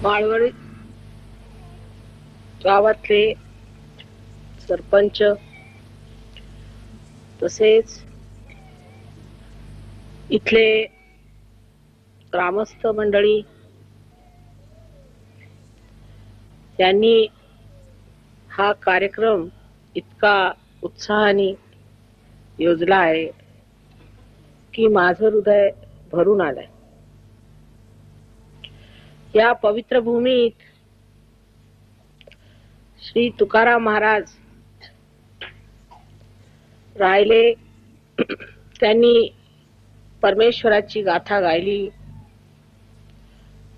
माळवणी गावातले सरपंच तसेच इथले ग्रामस्थ मंडळी यांनी हा कार्यक्रम इतका उत्साहाने योजला आहे की माझं हृदय भरून आलंय. या पवित्र भूमीत श्री तुकाराम महाराज राहिले. त्यांनी परमेश्वराची गाथा गायली,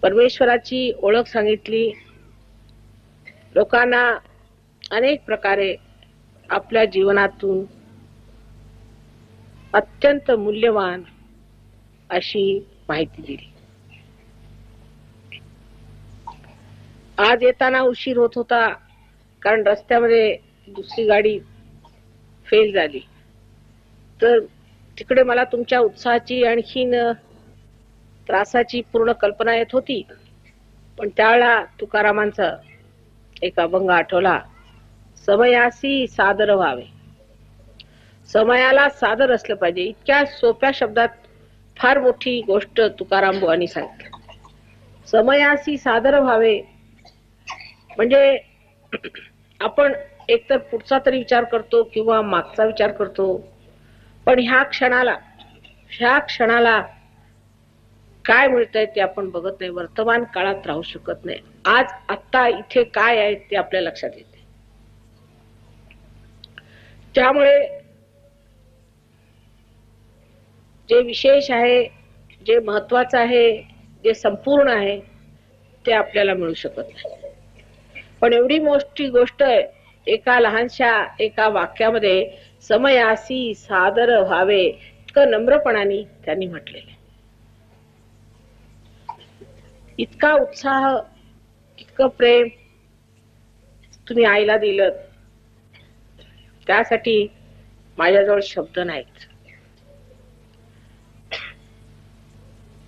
परमेश्वराची ओळख सांगितली, लोकांना अनेक प्रकारे आपल्या जीवनातून अत्यंत मूल्यवान अशी माहिती दिली. आज येताना उशीर होत होता कारण रस्त्यामध्ये दुसरी गाडी फेल झाली. तर तिकडे मला तुमच्या उत्साहाची आणखीन त्रासाची पूर्ण कल्पना येत होती. पण त्यावेळेला तुकारामांचा एक अभंग आठवला, समयासी सादर व्हावे. समयाला सादर असलं पाहिजे. इतक्या सोप्या शब्दात फार मोठी गोष्ट तुकाराम बुवांनी सांगितली. समयासी सादर व्हावे म्हणजे आपण एकतर पुढचा तरी विचार करतो किंवा मागचा विचार करतो, पण ह्या क्षणाला काय मिळतंय ते आपण बघत नाही. वर्तमान काळात राहू शकत नाही. आज आत्ता इथे काय आहे ते आपल्या लक्षात येते. त्यामुळे जे विशेष आहे, जे महत्वाचं आहे, जे संपूर्ण आहे ते आपल्याला मिळू शकत नाही. पण एवढी मोठी गोष्ट एका लहानशा एका वाक्यामध्ये समयासी सादर व्हावे इतकं नम्रपणाने त्यांनी म्हटलेलं. इतका उत्साह, इतकं प्रेम तुम्ही आईला दिलं, त्यासाठी माझ्याजवळ शब्द नाहीत.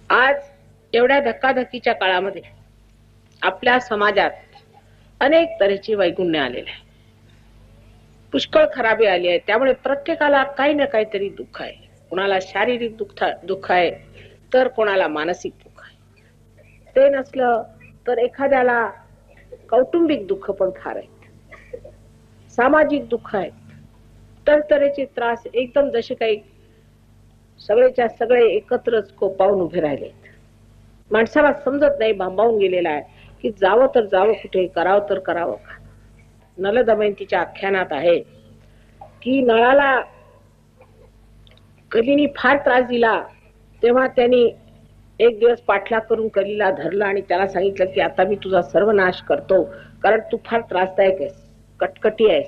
आज एवढ्या धक्काधक्कीच्या काळामध्ये आपल्या समाजात अनेक तऱ्हेची वैगुण्य आलेले आहे, पुष्कळ खराबी आली आहे. त्यामुळे प्रत्येकाला काही ना काहीतरी दुःख आहे. कोणाला शारीरिक दुःख आहे, तर कोणाला मानसिक दुःख आहे. ते नसलं तर एखाद्याला कौटुंबिक दुःख पण फार आहे, सामाजिक दुःख आहे, तरतऱ्हेचे त्रास एकदम जसे काही सगळेच्या सगळे एकत्रच कोपावून उभे राहिले. माणसाला समजत नाही, भांबावून गेलेला आहे की जावं तर जावं कुठे, करावं तर करावं का. नल दमयंतीच्या आख्यानात आहे की नळाला कलीने फार त्रास दिला, तेव्हा त्यांनी एक दिवस पाठलाग करून कलीला धरलं आणि त्याला सांगितलं की आता मी तुझा सर्वनाश करतो, कारण तू फार त्रासदायक आहेस, कटकटी आहेस,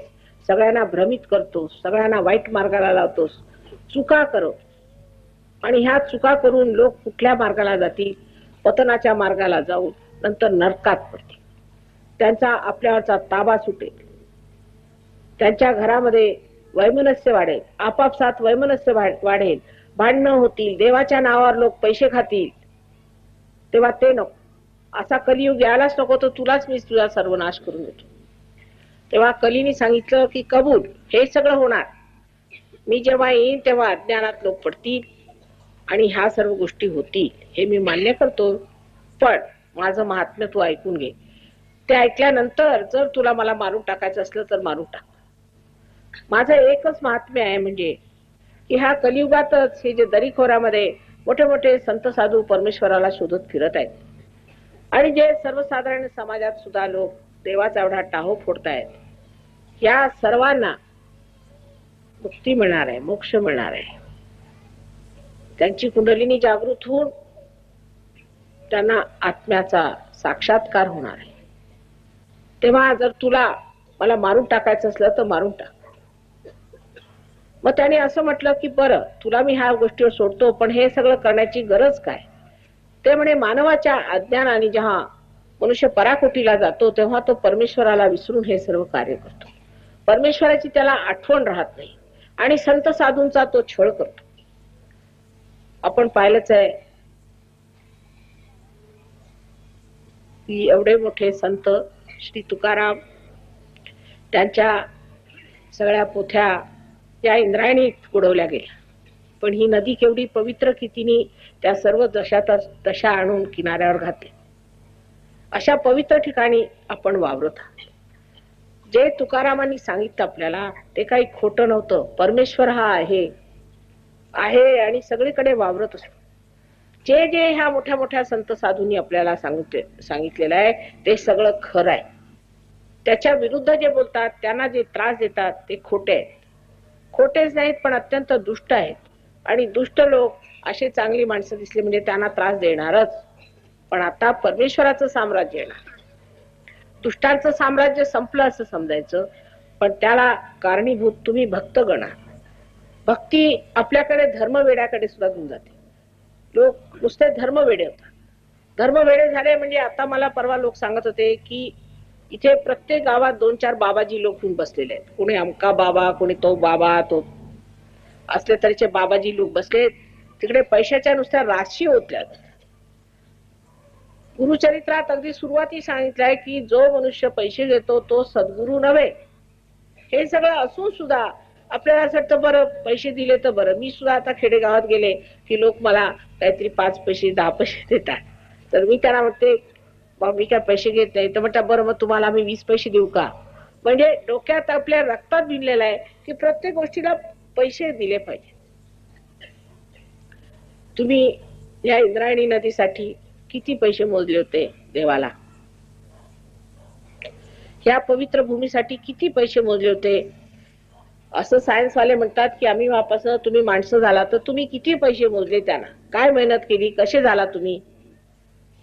सगळ्यांना भ्रमित करतोस, सगळ्यांना वाईट मार्गाला लावतोस, चुका करत. आणि ह्या चुका करून लोक कुठल्या मार्गाला जातील, पतनाच्या मार्गाला जाऊन नंतर नरकात पडतील. त्यांचा आपल्यावरचा ताबा सुटेल, त्यांच्या घरामध्ये वैमनस्य वाढेल, आपापसात वैमनस्य वाढेल, भांडणं होतील, देवाच्या नावावर लोक पैसे खातील. तेव्हा ते नको, असा कलियुग यायलाच नको, तर तुलाच मी तुझा सर्वनाश करून देतो. तेव्हा कलीने सांगितलं की कबूल, हे सगळं होणार, मी जेव्हा येईन तेव्हा अज्ञानात लोक पडतील आणि ह्या सर्व गोष्टी होतील, हे मी मान्य करतो, पण माझं महात्म्य तू ऐकून घे. ते ऐकल्यानंतर जर तुला मला मारून टाकायचं असलं तर मारून टाक. माझं एकच महात्म्य आहे, म्हणजे की ह्या कलियुगातच हे जे दरीखोऱ्यामध्ये मोठे मोठे संत साधू परमेश्वराला शोधत फिरत आहेत आणि जे सर्वसाधारण समाजात सुद्धा लोक देवाचा एवढा टाहो फोडतायत, या सर्वांना मुक्ती मिळणार आहे, मोक्ष मिळणार आहे. त्यांची कुंडलिनी जागृत होऊन त्यांना आत्म्याचा साक्षात्कार होणार आहे. तेव्हा जर तुला मला मारून टाकायचं असलं तर मारून टाक. मग त्याने असं म्हटलं की बरं, तुला मी ह्या गोष्टीवर सोडतो, पण हे सगळं करण्याची गरज काय. ते म्हणे मानवाच्या अज्ञानाने जेव्हा मनुष्य पराकोटीला जातो तेव्हा तो परमेश्वराला विसरून हे सर्व कार्य करतो. परमेश्वराची त्याला आठवण राहत नाही आणि संत साधूंचा तो छळ करतो. आपण पाहिलंच आहे की एवढे मोठे संत श्री तुकाराम त्यांच्या सगळ्या पोथ्या या इंद्रायणीत बुडवल्या गेल्या, पण ही नदी केवढी पवित्र की तिने त्या सर्व दशा आणून किनाऱ्यावर घातले. अशा पवित्र ठिकाणी आपण वावरत आहोत. जे तुकारामांनी सांगितलं आपल्याला ते काही खोटं नव्हतं. परमेश्वर हा आहे आणि सगळीकडे वावरत असतो. जे जे ह्या मोठ्या मोठ्या संत साधूंनी आपल्याला सांगितलेलं आहे ते सगळं खरं आहे. त्याच्या विरुद्ध जे बोलतात, त्यांना जे त्रास देतात ते खोटे आहेत. खोटेच नाहीत पण अत्यंत दुष्ट आहेत. आणि दुष्ट लोक असे चांगली माणसं दिसली म्हणजे त्यांना त्रास देणारच. पण आता परमेश्वराचं साम्राज्य येणार. दुष्टांचं साम्राज्य संपलं असं समजायचं, पण त्याला कारणीभूत तुम्ही भक्त गणा. भक्ती आपल्याकडे धर्मवेड्याकडे सुद्धा घेऊन जाते. लोक नुसते धर्मवेडे होतात. धर्मवेडे झाले म्हणजे आता मला परवा लोक सांगत होते की इथे प्रत्येक गावात 2-4 बाबाजी लोक येऊन बसलेले आहेत. कोणी अमका बाबा, कोणी तो बाबा, तो असले तरीचे बाबाजी लोक बसलेत. तिकडे पैशाच्या नुसत्या राशी होत्या. गुरुचरित्रात अगदी सुरुवाती सांगितलंय की जो मनुष्य पैसे घेतो तो सद्गुरु नव्हे. हे सगळं असून सुद्धा आपल्याला असं वाटतं बरं पैसे दिले तर बरं. मी सुद्धा आता खेडेगावात गेले की लोक मला काहीतरी 5 पैसे 10 पैसे देतात, तर मी त्यांना म्हणते मी काय पैसे घेत नाही. तर म्हणतात बरं मग तुम्हाला आम्ही 20 पैसे देऊ का. म्हणजे डोक्यात आपल्या रक्तात भिनलेलं आहे की प्रत्येक गोष्टीला पैसे दिले पाहिजे. तुम्ही या इंद्रायणी नदीसाठी किती पैसे मोजले होते देवाला? या पवित्र भूमीसाठी किती पैसे मोजले होते? असं सायन्स वाले म्हणतात की आम्ही वापस तुम्ही माणसं झाला तर तुम्ही किती पैसे मोजले त्यांना? काय मेहनत केली? कसे झाला तुम्ही?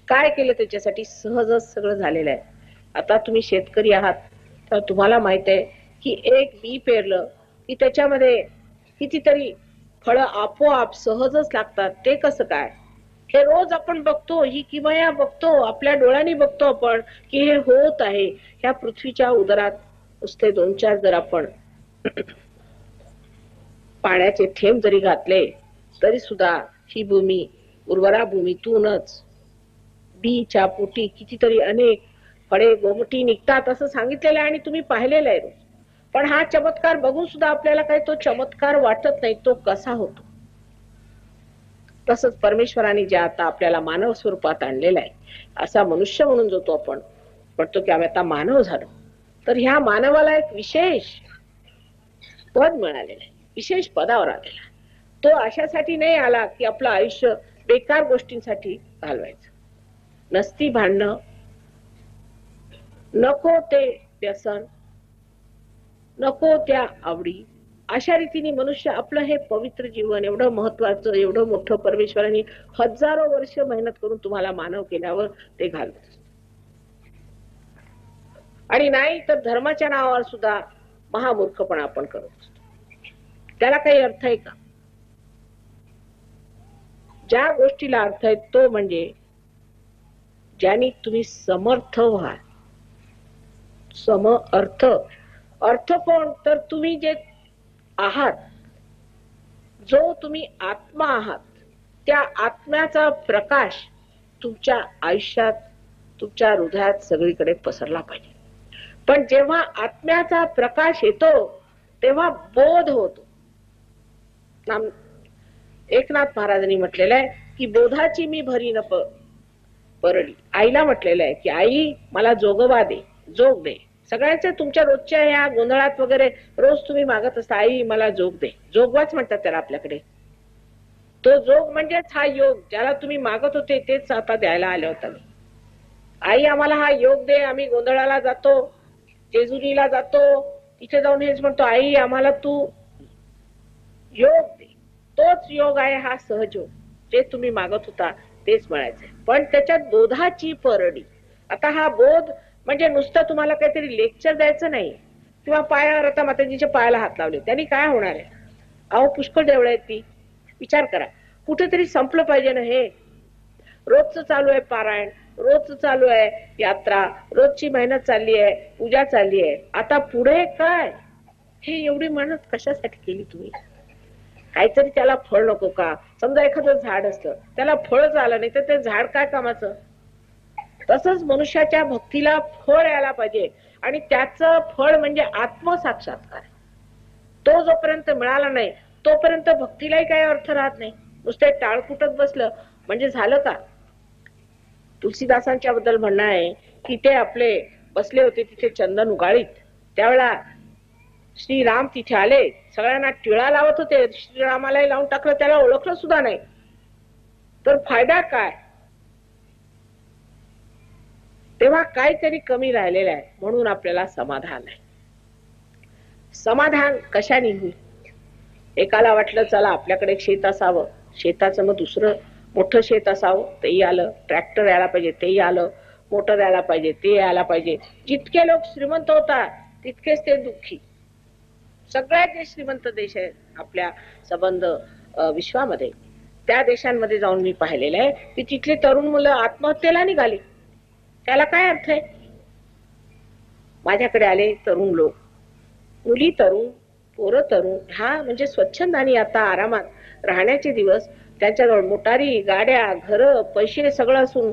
काय केलं त्याच्यासाठी? सहजच सगळं झालेलं आहे. आता तुम्ही शेतकरी आहात तर तुम्हाला माहित आहे की एक बी पेरलं की त्याच्यामध्ये कितीतरी फळं आपोआप सहजच लागतात. ते कसं काय? हे रोज आपण बघतो, ही किमया बघतो, आपल्या डोळ्यांनी बघतो आपण की हे होत आहे. ह्या पृथ्वीच्या उदरात नुसते 2-4 जर आपण पाण्याचे थेंब जरी घातले तरी सुद्धा ही भूमी उर्वरा भूमीतूनच बीच्या पोटी कितीतरी अनेक फळे गोमटी निघतात असं सांगितलेलं आहे आणि तुम्ही पाहिलेलं आहे रोज. पण हा चमत्कार बघून सुद्धा आपल्याला काही तो चमत्कार वाटत नाही. तो कसा होतो? तसंच परमेश्वराने जे आता आपल्याला मानव स्वरूपात आणलेला आहे, असा मनुष्य म्हणून जो तो आपण म्हणतो की आम्ही आता मानव झालो, तर ह्या मानवाला एक विशेष पद मिळालेलं आहे. विशेष पदावर आलेला. तो अशासाठी नाही आला की आपलं आयुष्य बेकार गोष्टींसाठी घालवायचं. नसती भांडणं, नको ते व्यसन, नको त्या आवडी, अशा रीतीने मनुष्य आपलं हे पवित्र जीवन एवढं महत्वाचं, एवढं मोठं परमेश्वराने हजारो वर्ष मेहनत करून तुम्हाला मानव केल्यावर ते घालत. आणि नाही तर धर्माच्या नावावर सुद्धा महामूर्खपणा आपण करत असतो. त्याला काही अर्थ आहे का? ज्या गोष्टीला अर्थ आहे तो म्हणजे ज्याने तुम्ही समर्थ व्हाल. अर्थ अर्थ कोण? तर तुम्ही जे आहात, जो तुम्ही आत्मा आहात, त्या आत्म्याचा प्रकाश तुमच्या आयुष्यात, तुमच्या हृदयात सगळीकडे पसरला पाहिजे. पण जेव्हा आत्म्याचा प्रकाश येतो तेव्हा बोध होतो. एकनाथ महाराजांनी म्हटलेलं आहे की बोधाची मी भरी न परडी. आईला म्हटलेलं आहे की आई मला जोगवा दे, जोग दे. सगळ्यांच्या तुमच्या रोजच्या या गोंधळात वगैरे रोज तुम्ही मागत असता आई मला जोग दे. जोगवाच म्हणतात त्याला आपल्याकडे. तो जोग म्हणजेच हा योग ज्याला तुम्ही मागत होते तेच आता द्यायला आले होता. आई आम्हाला हा योग दे. आम्ही गोंधळाला जातो, जेजुरीला जातो, तिथे जाऊन हेच म्हणतो आई आम्हाला तू योग दे. तोच योग आहे हा सहजयोग. जे तुम्ही मागत होता तेच मिळायचंय, पण त्याच्यात बोधाची परडी. आता हा बोध म्हणजे नुसतं तुम्हाला काहीतरी लेक्चर द्यायचं नाही किंवा पायावर आता माताजीच्या पायाला हात लावले त्यांनी काय होणार आहे? अहो पुष्कळ देवळ आहेत ती. विचार करा, कुठेतरी संपलं पाहिजे ना हे. रोजच चालू आहे पारायण, रोजच चालू आहे यात्रा, रोजची मेहनत चालली आहे, पूजा चालली आहे. आता पुढे काय? हे एवढी मेहनत कशासाठी केली तुम्ही? काहीतरी त्याला फळ नको का? समजा एखादं झाड असतं, त्याला फळच आलं नाही तर ते झाड काय कामाचं? तसंच मनुष्याच्या भक्तीला फळ यायला पाहिजे आणि त्याचं फळ म्हणजे आत्मसाक्षात्कार. तो जोपर्यंत मिळाला नाही तोपर्यंत भक्तीलाही काही अर्थ राहत नाही. नुसते टाळ कुटत बसलं म्हणजे झालं का? तुलसीदासांच्या बद्दल म्हणणं आहे की ते आपले बसले होते तिथे चंदन उगाळीत, त्यावेळेला श्रीराम तिथे आले, सगळ्यांना टिळा लावत होते, श्रीरामालाही लावून टाकलं, त्याला ओळखलं सुद्धा नाही. तर फायदा काय? तेव्हा काहीतरी कमी राहिलेलं आहे, म्हणून आपल्याला समाधान आहे. समाधान कशाने होईल? एकाला वाटलं चला आपल्याकडे शेत असावं, शेताचं मग दुसरं मोठं शेत असावं, तेही आलं. ट्रॅक्टर यायला पाहिजे, तेही आलं. मोटर यायला पाहिजे, ते यायला पाहिजे. जितके लोक श्रीमंत होतात तितकेच ते दुःखी. सगळ्यात जे श्रीमंत देश आहेत आपल्या संबंध विश्वामध्ये, त्या देशांमध्ये जाऊन मी पाहिलेलं आहे की तिथले तरुण मुलं आत्महत्येला निघाली. त्याला काय अर्थ आहे? माझ्याकडे आले तरुण लोक, मुली तरुण, पोरं तरुण, हा म्हणजे स्वच्छंदानी आता आरामात राहण्याचे दिवस. त्यांच्याजवळ मोटारी, गाड्या, घर, पैसे सगळं असून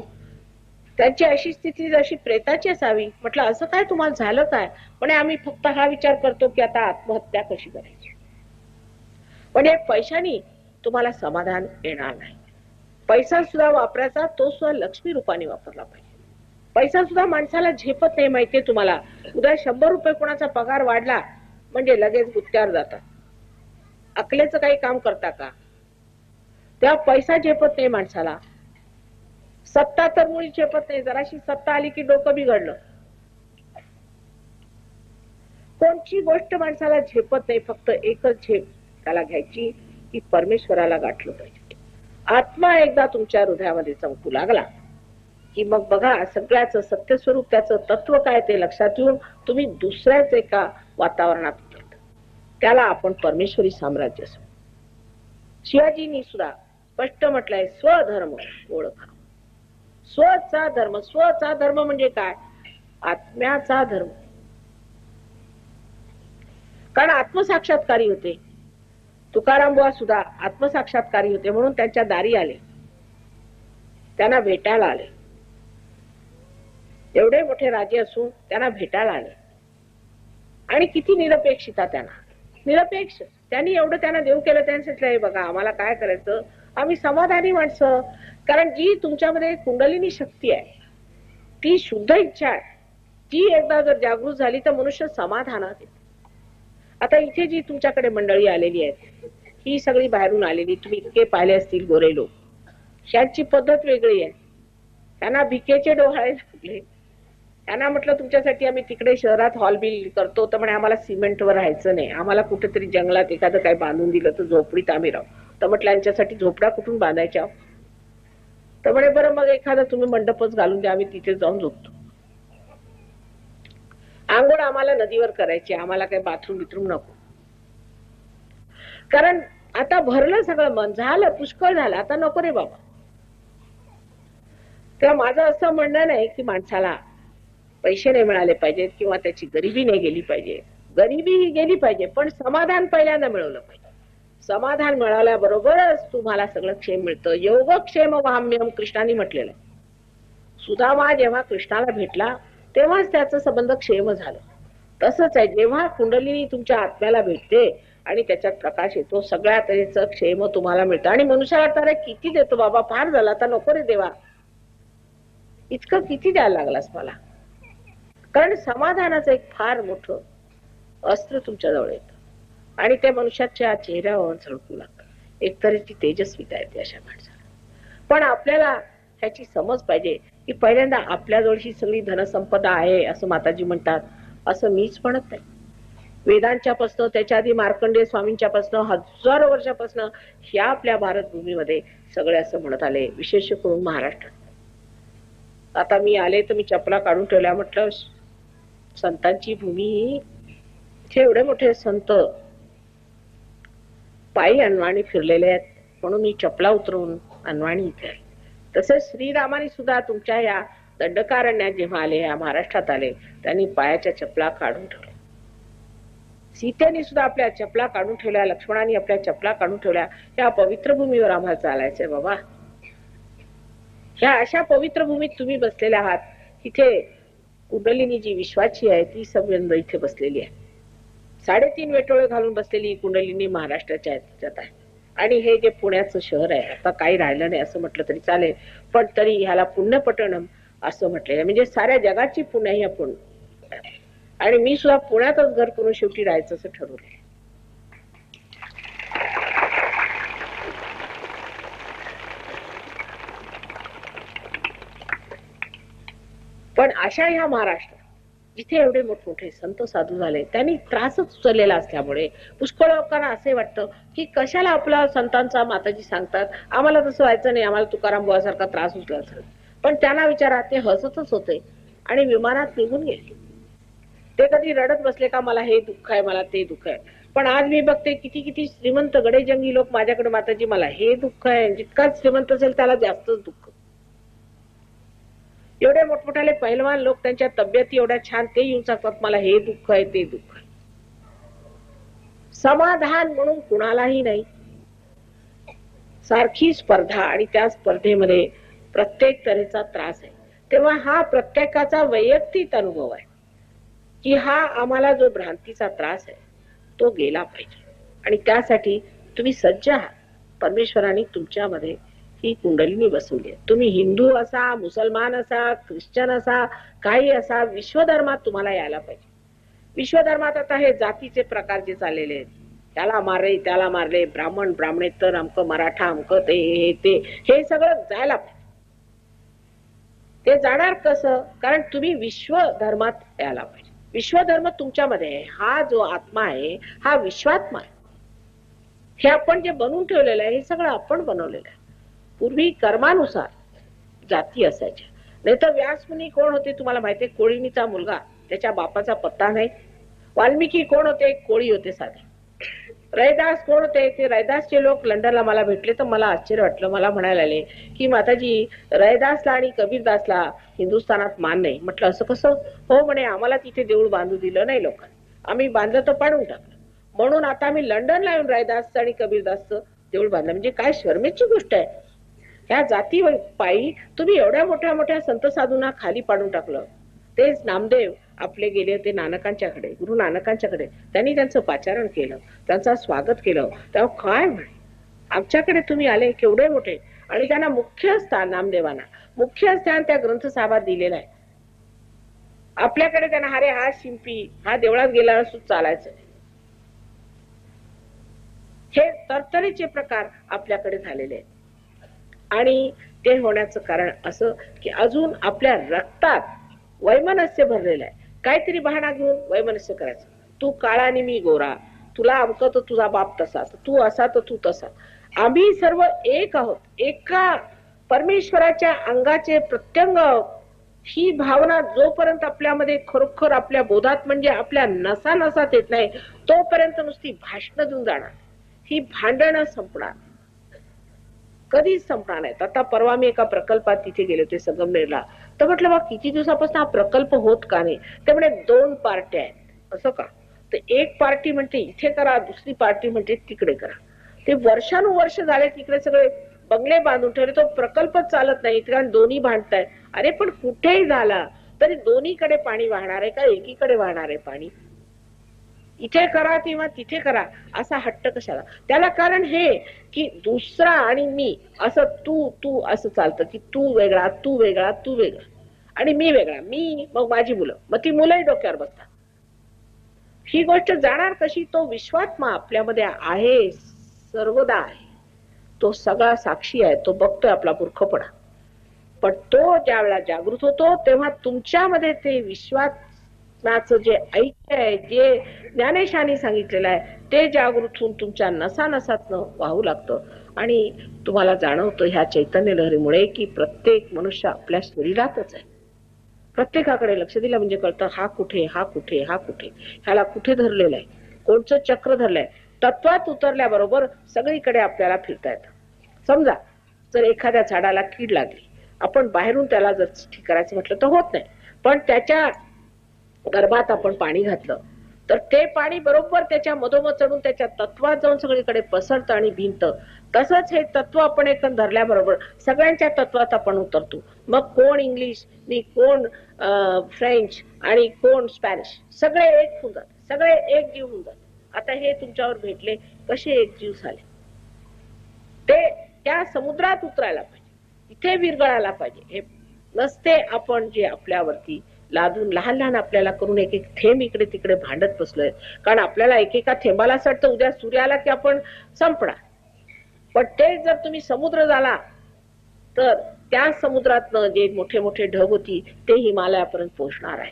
त्यांची अशी स्थिती जशी प्रेताची असावी. म्हटलं असं काय तुम्हाला झालं काय? पण आम्ही फक्त हा विचार करतो की आता आत्महत्या कशी करायची. पण पैशाने तुम्हाला समाधान येणार नाही. पैसा सुद्धा वापरायचा, तो सुद्धा लक्ष्मी रूपाने वापरला पाहिजे. पैसा सुद्धा माणसाला झेपत नाही, माहितीये तुम्हाला. उद्या 100 रुपये कोणाचा पगार वाढला म्हणजे लगेच गुत्त्यावर जातात. अकलेचं काही काम करता का? तेव्हा पैसा झेपत नाही माणसाला. सत्ता तर मुळी झेपत नाही. जराशी सत्ता आली की डोकं बिघडलं. कोणची गोष्ट माणसाला झेपत नाही. फक्त एकच झेप त्याला घ्यायची की परमेश्वराला गाठलं पाहिजे. आत्मा एकदा तुमच्या हृदयामध्ये चमकू लागला की मग बघा सगळ्याचं सत्य स्वरूप, त्याचं तत्व काय ते लक्षात येऊन तुम्ही दुसऱ्याच एका वातावरणात उतरता. त्याला आपण परमेश्वरी साम्राज्य असो. शिवाजींनी सुद्धा स्पष्ट म्हटलंय, स्वधर्म ओळखा. स्वचा धर्म. स्वचा धर्म म्हणजे काय? आत्म्याचा धर्म. कारण आत्मसाक्षात्कारी होते. तुकाराम बुवा सुद्धा आत्मसाक्षात्कारी होते, म्हणून त्यांच्या दारी आले, त्यांना भेटायला आले. एवढे मोठे राजे असून त्यांना भेटायला आले. आणि किती निरपेक्षता त्यांना. निरपेक्ष त्यांनी एवढं त्यांना देऊ केलं. त्यांनी सांगितलं बघा आम्हाला काय करायचं, आम्ही समाधानी माणसं. कारण जी तुमच्यामध्ये कुंडलिनी शक्ती आहे, ती शुद्ध इच्छा आहे, ती एकदा जर जागृत झाली तर मनुष्य समाधानात येते. आता इथे जी तुमच्याकडे मंडळी आलेली आहेत, ही सगळी बाहेरून आलेली, तुम्ही इतके पाहिले असतील गोरे लोक. त्यांची पद्धत वेगळी आहे. त्यांना भिकेचे डोहाळे लागले. त्यांना म्हटलं तुमच्यासाठी आम्ही तिकडे शहरात हॉल बिल करतो, तर म्हणे आम्हाला सिमेंटवर राहायचं नाही, आम्हाला कुठेतरी जंगलात एखादं काही बांधून दिलं तर झोपडीत आम्ही राहू. तर म्हटलं यांच्यासाठी झोपड्या कुठून बांधायच्या? तर म्हणे बरं मग एखादा तुम्ही मंडपच घालून द्या, आम्ही तिथे जाऊन झोपतो. आंघोळ आम्हाला नदीवर करायची, आम्हाला काही बाथरूम बिथरूम नको. कारण आता भरलं सगळं, मन झालं, पुष्कळ झालं, आता नको रे बाबा. तेव्हा माझं असं म्हणणं नाही की माणसाला पैसे नाही मिळाले पाहिजेत किंवा त्याची गरिबी नाही गेली पाहिजे. गरिबी ही गेली पाहिजे, पण समाधान पहिल्यांदा मिळवलं पाहिजे. समाधान मिळाल्याबरोबरच तुम्हाला सगळं क्षेम मिळतं. योगक्षेम वाम्यम कृष्णाने म्हटलेलं आहे. सुदामा जेव्हा कृष्णाला भेटला तेव्हाच त्याचा संबंध क्षेम झालं. तसंच आहे, जेव्हा कुंडलिनी तुमच्या आत्म्याला भेटते आणि त्याच्यात प्रकाश येतो, सगळ्या तऱ्हेचं क्षेम तुम्हाला मिळतं. आणि मनुष्याला तर किती देतो बाबा, फार झाला, आता नको रे देवा, इतकं किती द्यायला लागलास मला. कारण समाधानाचं एक फार मोठं अस्त्र तुमच्या जवळ येतं आणि त्या मनुष्याच्या चेहऱ्यावर झळकू लागतं. एक तऱ्हेची तेजस्विता येते अशा माणसाला. पण आपल्याला ह्याची समज पाहिजे की पहिल्यांदा आपल्याजवळ ही सगळी धनसंपदा आहे असं माताजी म्हणतात, असं मीच म्हणत नाही. वेदांच्या पासून, त्याच्या आधी मार्कंडेय स्वामींच्या पासून, हजारो वर्षापासून ह्या आपल्या भारत भूमीमध्ये सगळे असं म्हणत आले, विशेष करून महाराष्ट्रात. आता मी आले तर मी चपला काढून ठेवल्या, म्हटलं संतांची भूमी, इथे एवढे मोठे संत पायी अनवाणी फिरलेले आहेत, म्हणून मी चपला उतरवून अनवाणी इथे आले. तसेच श्रीरामाने सुद्धा तुमच्या या दंडकारण्यात जेव्हा आले, या महाराष्ट्रात आले, त्यांनी पायाच्या चपला काढून ठेवल्या. सीतेने सुद्धा आपल्या चपला काढून ठेवल्या, लक्ष्मणाने आपल्या चपला काढून ठेवल्या. या पवित्र भूमीवर आम्हाला चालायचंय बाबा. ह्या अशा पवित्र भूमीत तुम्ही बसलेले आहात. इथे कुंडलिनी जी विश्वाची आहे ती संबंध इथे बसलेली आहे. 3.5 वेटोळे घालून बसलेली कुंडलिनी महाराष्ट्राच्या ह्याच्यात आहे. आणि हे जे पुण्याचं शहर आहे, आता काही राहिलं नाही असं म्हटलं तरी चालेल, पण तरी ह्याला पुण्यपट्टणम असं म्हटलेलं आहे. म्हणजे साऱ्या जगाची पुण्य ह्या पुण्य. आणि मी सुद्धा पुण्यातच घर करून शेवटी राहायचं असं ठरवलंय. पण अशा ह्या महाराष्ट्र जिथे एवढे मोठमोठे संत साधू झाले, त्यांनी त्रासच उचललेला असल्यामुळे पुष्कळ लोकांना असे वाटतं की कशाला आपला संतांचा माताजी सांगतात, आम्हाला तसं व्हायचं नाही, आम्हाला तुकाराम बुवासारखा त्रास उचलायचा. पण त्यांना विचारा, ते हसतच होते आणि विमानात निघून गेले. ते कधी रडत बसले का मला हे दुःख आहे, मला ते दुःख आहे. पण आज मी बघते किती किती श्रीमंत गडेजंगी लोक माझ्याकडे, माताजी मला हे दुःख आहे. जितका श्रीमंत असेल त्याला जास्तच दुःख. एवढे मोठमोठाले पहिलवान लोक त्यांच्या तब्येती एवढ्या छान, ते येऊन सांगतात मला हे दुःख आहे ते दुःख आहे. समाधान म्हणून कुणालाही नाही. सारखी स्पर्धा आणि त्या स्पर्धेमध्ये प्रत्येक तऱ्हेचा त्रास आहे. तेव्हा हा प्रत्येकाचा वैयक्तिक अनुभव आहे की हा आम्हाला जो भ्रांतीचा त्रास आहे तो गेला पाहिजे. आणि त्यासाठी तुम्ही सज्ज आहात. परमेश्वराने तुमच्यामध्ये ही कुंडलिनी बसवली आहे. तुम्ही हिंदू असा, मुसलमान असा, ख्रिश्चन असा, काही असा, विश्वधर्मात तुम्हाला यायला पाहिजे. विश्वधर्मात आता हे जातीचे प्रकार जे चाललेले आहेत, त्याला मारले त्याला मारले, ब्राह्मण ब्राह्मणेतर, अमक मराठा, अमक ते हे सगळं जायला पाहिजे. ते जाणार कसं? कारण तुम्ही विश्वधर्मात यायला पाहिजे. विश्वधर्म तुमच्यामध्ये आहे. हा जो आत्मा आहे हा विश्वात्मा आहे. हे आपण जे बनवून ठेवलेलं आहे हे सगळं आपण बनवलेलं आहे. पूर्वी कर्मानुसार जाती असायच्या. नाही तर व्यासमुनी कोण होते तुम्हाला माहिती आहे? कोळीणीचा मुलगा, त्याच्या बापाचा पत्ता नाही. वाल्मिकी कोण होते? कोळी होते साधे. रैदास कोण होते? ते रैदासचे लोक लंडनला मला भेटले तर मला आश्चर्य वाटलं. मला म्हणायला आले की माताजी, रैदासला आणि कबीरदासला हिंदुस्थानात मान नाही. म्हटलं असं कसं? हो म्हणे, आम्हाला तिथे देऊळ बांधू दिलं नाही लोकांनी, आम्ही बांधलं तर पाडून टाकलं, म्हणून आता आम्ही लंडनला येऊन रैदासचं आणि कबीरदासचं देऊळ बांधलं. म्हणजे काय शर्मेची गोष्ट आहे. ह्या जाती पायी तुम्ही एवढ्या मोठ्या मोठ्या संत साधूंना खाली पाडून टाकलं. तेच नामदेव आपले गेले होते नानकांच्याकडे, गुरु नानकांच्याकडे. त्यांनी त्यांचं पाचारण केलं, त्यांचं स्वागत केलं. तेव्हा काय म्हणे, आमच्याकडे तुम्ही आले केवढे मोठे. आणि त्यांना मुख्य स्थान, नामदेवांना मुख्य स्थान त्या ग्रंथसाहेबात दिलेलं आहे. आपल्याकडे त्यांना अरे हा शिंपी, हा देवळात गेला चालायचं. हे तरतरीचे प्रकार आपल्याकडे झालेले आहेत. आणि ते होण्याचं कारण असं की अजून आपल्या रक्तात वैमनस्य भरलेलं आहे. काहीतरी बहाणा घेऊन वैमनस्य करायचं. तू काळा आणि मी गोरा, तुला अमक तर तुझा बाप तसा, तू असा तर तू तसा. आम्ही सर्व एक आहोत, एका परमेश्वराच्या अंगाचे प्रत्यंग आहोत. ही भावना जोपर्यंत आपल्यामध्ये खरोखर आपल्या बोधात म्हणजे आपल्या नसा नसात येत नाही तोपर्यंत नुसती भाषण देऊन जाणार. ही भांडणं संपणार कधीच संपणार नाहीत. आता परवा मी एका प्रकल्पात तिथे गेले होते संगमनेरला, तर म्हटलं बा किती दिवसापासून हा प्रकल्प होत का नाही? ते म्हणे 2 पार्ट्या आहेत. असं का? तर एक पार्टी म्हणते इथे करा, दुसरी पार्टी म्हणते तिकडे करा. ते वर्षानुवर्ष झाले तिकडे सगळे बंगले बांधून ठेवले, तो प्रकल्पच चालत नाही कारण दोन्ही भांडतायत. अरे पण कुठेही झाला तरी दोन्हीकडे पाणी वाहणार आहे का एकीकडे वाहणार आहे पाणी? इथे करा किंवा तिथे करा असा हट्ट कशाला? त्याला कारण हे की दुसरा आणि मी असं तू तू असं चालतं की तू वेगळा, तू वेगळा, तू वेगळा आणि मी वेगळा, मी मग माझी मुलं, मग ती मुलंही डोक्यावर बसतात. ही गोष्ट जाणार कशी? तो विश्वात्मा आपल्यामध्ये आहे, सर्वदा आहे, तो सगळा साक्षी आहे, तो बघतोय आपला मूर्खपणा. पण तो ज्या वेळेला जागृत होतो तेव्हा तुमच्यामध्ये ते विश्वात्म्याचं जे ऐक्य आहे, जे ज्ञानेशाने सांगितलेलं आहे ते जागृत होऊन तुमच्या नसा नसातनं वाहू लागतं. आणि तुम्हाला जाणवतं ह्या चैतन्य लहरीमुळे की प्रत्येक मनुष्य आपल्या शरीरातच आहे. प्रत्येकाकडे लक्ष दिलं म्हणजे कळतं हा कुठे, हा कुठे, हा कुठे, ह्याला कुठे धरलेलं आहे, कोणचं चक्र धरलंय. तत्वात उतरल्याबरोबर सगळीकडे आपल्याला फिरता येतं. समजा जर एखाद्या झाडाला कीड लागली, आपण बाहेरून त्याला जर ठीक करायचं म्हटलं तर होत नाही, पण त्याच्या गर्भात आपण पाणी घातलं तर ते पाणी बरोबर त्याच्या मधोमध चढून त्याच्या तत्वात जाऊन सगळीकडे पसरतं आणि भिनतं. तसंच हे तत्व आपण एक धरल्याबरोबर सगळ्यांच्या तत्वात आपण उतरतो. मग कोण इंग्लिश नि कोण फ्रेंच आणि कोण स्पॅनिश, सगळे एक होऊन जात, सगळे एक जीव होऊन जात. आता हे तुमच्यावर भेटले, कसे एक जीव झाले. ते त्या समुद्रात उतरायला पाहिजे, तिथे विरघळायला पाहिजे. हे नसते आपण जे आपल्यावरती लादून लहान लहान आपल्याला करून एक एक थेंब इकडे तिकडे भांडत बसलोय. कारण आपल्याला एकेका थेंबाला असं वाटतं उद्या सूर्य आला की आपण संपणार. पण ते जर तुम्ही समुद्र झाला तर त्या समुद्रातनं जे मोठे मोठे ढग होती ते हिमालयापर्यंत पोहोचणार आहे.